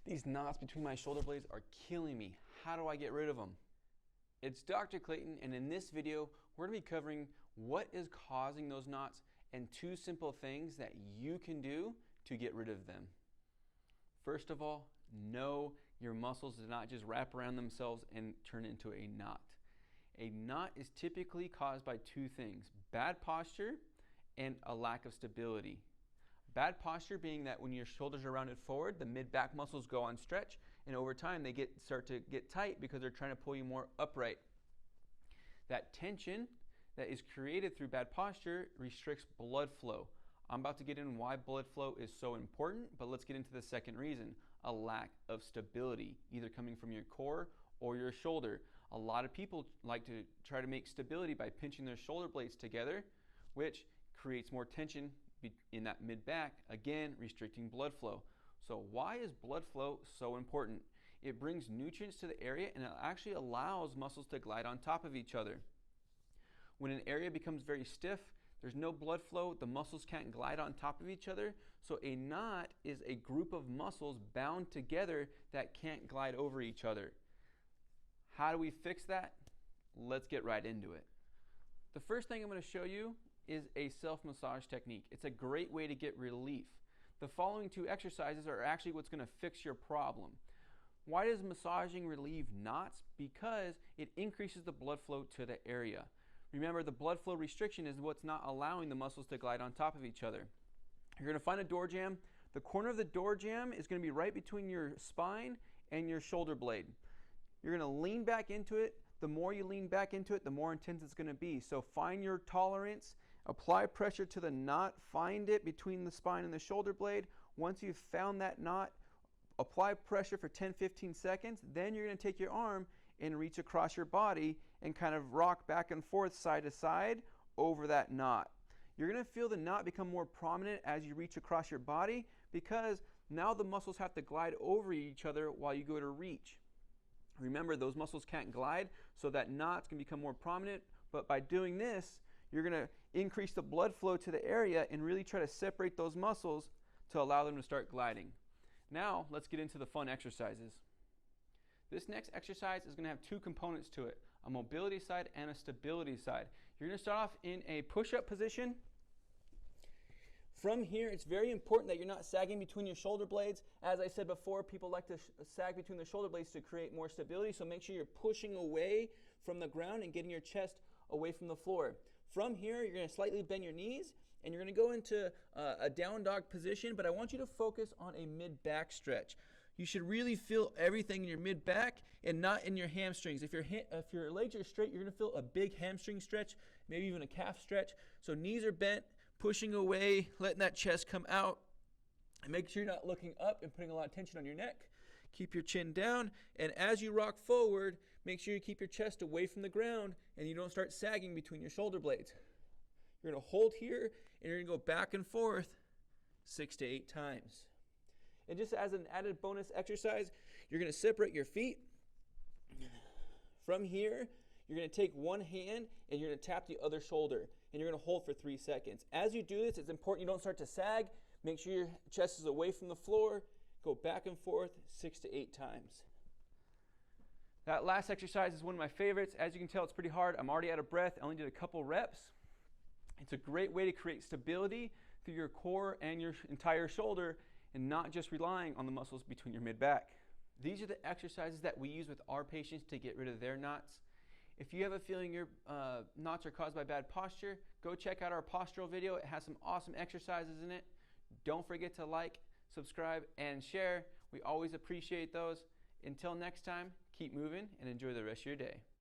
These knots between my shoulder blades are killing me. How do I get rid of them? It's Dr. Clayton, and in this video, we're going to be covering what is causing those knots and 2 simple things that you can do to get rid of them. First of all, know your muscles do not just wrap around themselves and turn into a knot. A knot is typically caused by 2 things: bad posture and a lack of stability. Bad posture being that when your shoulders are rounded forward, the mid-back muscles go on stretch, and over time they start to get tight because they're trying to pull you more upright. That tension that is created through bad posture restricts blood flow. I'm about to get in why blood flow is so important, but let's get into the second reason: a lack of stability, either coming from your core or your shoulder. A lot of people like to try to make stability by pinching their shoulder blades together, which creates more tension in that mid-back, again restricting blood flow. So why is blood flow so important? It brings nutrients to the area, and it actually allows muscles to glide on top of each other. When an area becomes very stiff, there's no blood flow, the muscles can't glide on top of each other. So a knot is a group of muscles bound together that can't glide over each other. How do we fix that? Let's get right into it. The first thing I'm going to show you is a self-massage technique. It's a great way to get relief. The following 2 exercises are actually what's going to fix your problem. Why does massaging relieve knots? Because it increases the blood flow to the area. Remember, the blood flow restriction is what's not allowing the muscles to glide on top of each other. You're going to find a door jamb. The corner of the door jamb is going to be right between your spine and your shoulder blade. You're going to lean back into it. The more you lean back into it, the more intense it's going to be. So find your tolerance, apply pressure to the knot, find it between the spine and the shoulder blade. Once you've found that knot, apply pressure for 10-15 seconds. Then you're going to take your arm and reach across your body and kind of rock back and forth side to side over that knot. You're going to feel the knot become more prominent as you reach across your body, because now the muscles have to glide over each other while you go to reach. Remember, those muscles can't glide, so that knot's going to become more prominent. But by doing this, you're going to increase the blood flow to the area and really try to separate those muscles to allow them to start gliding. Now, let's get into the fun exercises. This next exercise is going to have 2 components to it: a mobility side and a stability side. You're going to start off in a push-up position. From here, it's very important that you're not sagging between your shoulder blades. As I said before, people like to sag between their shoulder blades to create more stability, so make sure you're pushing away from the ground and getting your chest away from the floor. From here, you're going to slightly bend your knees, and you're going to go into a down dog position, but I want you to focus on a mid-back stretch. You should really feel everything in your mid-back and not in your hamstrings. If your legs are straight, you're going to feel a big hamstring stretch, maybe even a calf stretch. So knees are bent, pushing away, letting that chest come out. And make sure you're not looking up and putting a lot of tension on your neck. Keep your chin down, and as you rock forward, make sure you keep your chest away from the ground and you don't start sagging between your shoulder blades. You're going to hold here, and you're going to go back and forth 6 to 8 times. And just as an added bonus exercise, you're going to separate your feet. From here, you're going to take one hand and you're going to tap the other shoulder, and you're going to hold for 3 seconds. As you do this, it's important you don't start to sag. Make sure your chest is away from the floor. Go back and forth 6 to 8 times. That last exercise is one of my favorites. As you can tell, it's pretty hard. I'm already out of breath. I only did a couple reps. It's a great way to create stability through your core and your entire shoulder, and not just relying on the muscles between your mid-back. These are the exercises that we use with our patients to get rid of their knots. If you have a feeling your knots are caused by bad posture, go check out our postural video. It has some awesome exercises in it. Don't forget to like, subscribe, and share. We always appreciate those. Until next time, keep moving and enjoy the rest of your day.